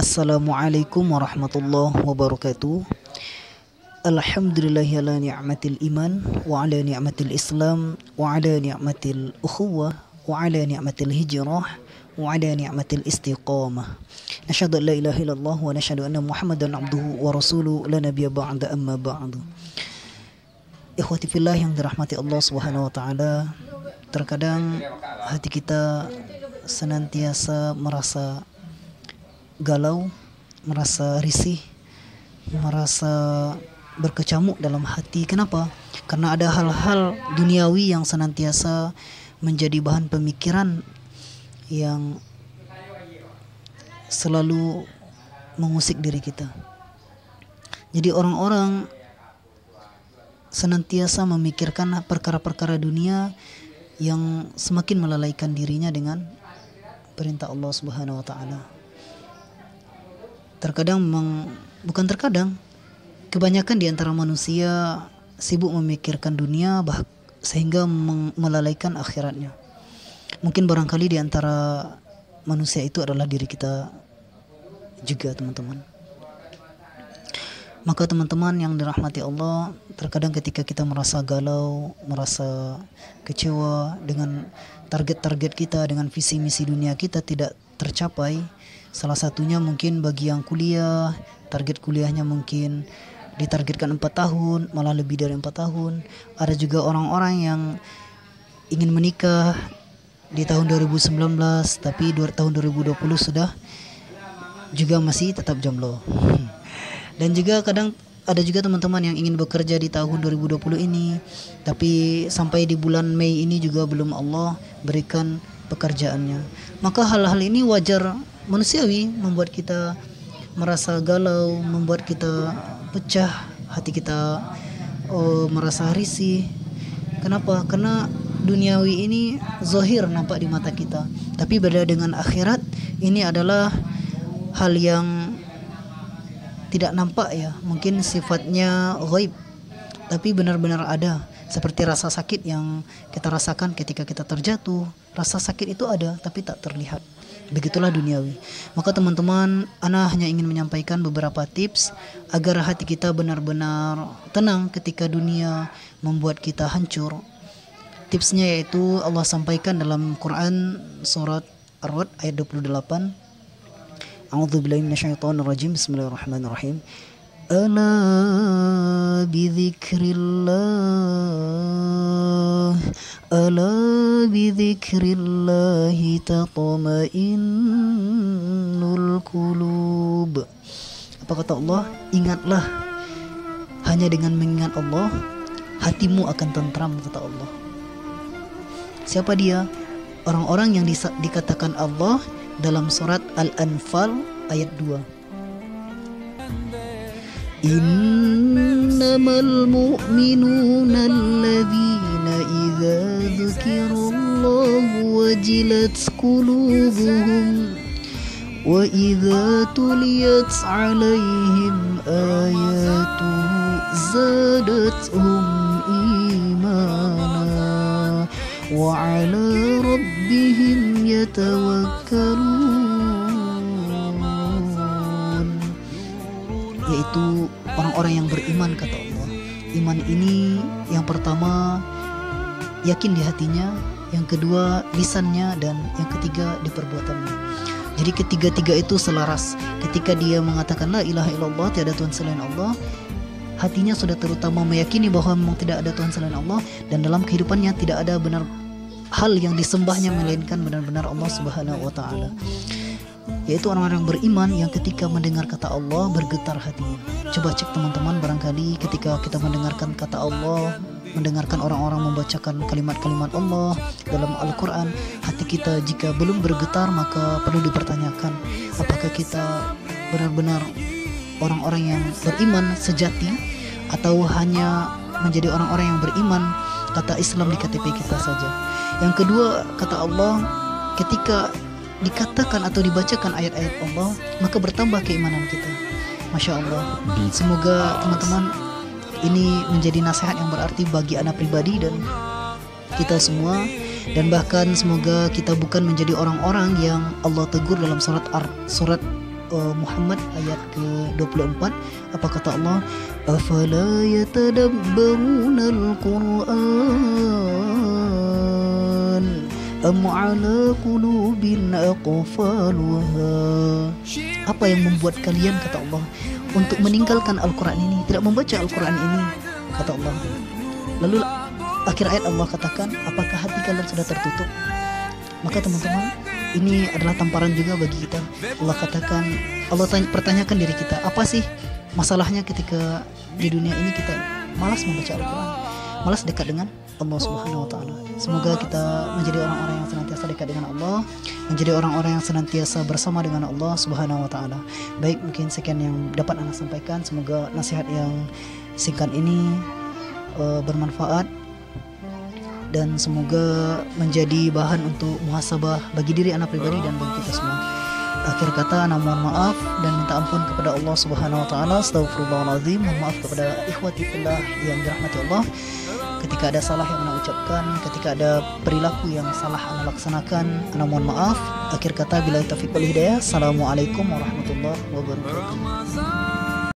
Assalamualaikum warahmatullahi wabarakatuh. Alhamdulillahi ala ni'matil iman wa ala ni'matil islam wa ala ni'matil ukhuwah wa ala ni'matil hijrah wa ala ni'matil istiqamah. Nasyhadu an la ilaha illallah wa nasyhadu anna Muhammadan abduhu wa rasuluhu la nabiyya ba'da amma ba'du. Ikhwati fillah yang dirahmati Allah Subhanahu wa taala, terkadang hati kita senantiasa merasa galau, merasa risih, merasa berkecamuk dalam hati. Kenapa? Karena ada hal-hal duniawi yang senantiasa menjadi bahan pemikiran yang selalu mengusik diri kita. Jadi orang-orang senantiasa memikirkan perkara-perkara dunia yang semakin melalaikan dirinya dengan perintah Allah Subhanahu wa taala. Terkadang bukan terkadang, kebanyakan di antara manusia sibuk memikirkan dunia sehingga melalaikan akhiratnya. Mungkin barangkali di antara manusia itu adalah diri kita juga, teman-teman. Maka teman-teman yang dirahmati Allah, terkadang ketika kita merasa galau, merasa kecewa dengan target-target kita, dengan visi misi dunia kita tidak tercapai. Salah satunya mungkin bagi yang kuliah, target kuliahnya mungkin ditargetkan 4 tahun, malah lebih dari 4 tahun. Ada juga orang-orang yang ingin menikah di tahun 2019, tapi tahun 2020 sudah juga masih tetap jomblo. Dan juga kadang ada juga teman-teman yang ingin bekerja di tahun 2020 ini, tapi sampai di bulan Mei ini juga belum Allah berikan pekerjaannya. Maka hal-hal ini wajar, manusiawi, membuat kita merasa galau, membuat kita pecah, hati kita merasa risih. Kenapa? Karena duniawi ini zahir, nampak di mata kita, tapi beda dengan akhirat. Ini adalah hal yang tidak nampak ya, mungkin sifatnya ghaib, tapi benar-benar ada. Seperti rasa sakit yang kita rasakan ketika kita terjatuh, rasa sakit itu ada tapi tak terlihat. Begitulah duniawi. Maka teman-teman, ana hanya ingin menyampaikan beberapa tips agar hati kita benar-benar tenang ketika dunia membuat kita hancur. Tipsnya yaitu Allah sampaikan dalam Quran surat Ar-Ra'd ayat 28. A'udzubillahi minasyaitonirrajim. Bismillahirrahmanirrahim. Ala bidzikrillahi tatma'innul qulub. Apa kata Allah? Ingatlah, hanya dengan mengingat Allah hatimu akan tentram, kata Allah. Siapa dia? Orang-orang yang dikatakan Allah dalam surat Al-Anfal ayat 2. Innamal mu'minuna alladzina idza dzukirallahu wajilat qulubuhum wa idza tuliyat 'alaihim ayatuhu zadatuhum imana wa 'ala rabbihim yatawakkalun. Yaitu orang-orang yang beriman, kata Allah. Iman ini yang pertama yakin di hatinya, yang kedua lisannya, dan yang ketiga di perbuatannya. Jadi ketiga-tiga itu selaras. Ketika dia mengatakan la ilaha illallah, tiada Tuhan selain Allah, hatinya sudah terutama meyakini bahwa memang tidak ada Tuhan selain Allah, dan dalam kehidupannya tidak ada benar hal yang disembahnya melainkan benar-benar Allah Subhanahu wa taala. Yaitu orang-orang beriman yang ketika mendengar kata Allah bergetar hatinya. Coba cek teman-teman, barangkali ketika kita mendengarkan kata Allah, mendengarkan orang-orang membacakan kalimat-kalimat Allah dalam Al-Quran, hati kita jika belum bergetar maka perlu dipertanyakan, apakah kita benar-benar orang-orang yang beriman sejati, atau hanya menjadi orang-orang yang beriman kata Islam di KTP kita saja. Yang kedua, kata Allah, ketika dikatakan atau dibacakan ayat-ayat Allah, maka bertambah keimanan kita. Masya Allah. Semoga teman-teman ini menjadi nasihat yang berarti bagi anak pribadi dan kita semua, dan bahkan semoga kita bukan menjadi orang-orang yang Allah tegur dalam surat Muhammad ayat ke-24. Apa kata Allah? Afala yatadabbarunal Qur'an am ala qulubin aqfaluha. Apa yang membuat kalian, kata Allah, untuk meninggalkan Al-Quran ini, tidak membaca Al-Quran ini, kata Allah. Lalu akhir ayat Allah katakan, apakah hati kalian sudah tertutup? Maka teman-teman, ini adalah tamparan juga bagi kita. Allah katakan, Allah pertanyakan diri kita, apa sih masalahnya ketika di dunia ini kita malas membaca Al-Quran, malas dekat dengan Allah Subhanahu wa Ta'ala. Semoga kita menjadi orang-orang yang senantiasa dekat dengan Allah, menjadi orang-orang yang senantiasa bersama dengan Allah Subhanahu wa Ta'ala. Baik, mungkin sekian yang dapat Anda sampaikan. Semoga nasihat yang singkat ini bermanfaat dan semoga menjadi bahan untuk muhasabah bagi diri Anda pribadi dan bagi kita semua. Akhir kata, Ana mohon maaf dan minta ampun kepada Allah Subhanahu wa Ta'ala. Astaghfirullahaladzim. Mohon maaf kepada ikhwati fillah yang dirahmati Allah. Ketika ada salah yang Ana ucapkan, ketika ada perilaku yang salah Ana laksanakan, Ana mohon maaf. Akhir kata, billahi taufiq wal hidayah. Assalamualaikum warahmatullahi wabarakatuh.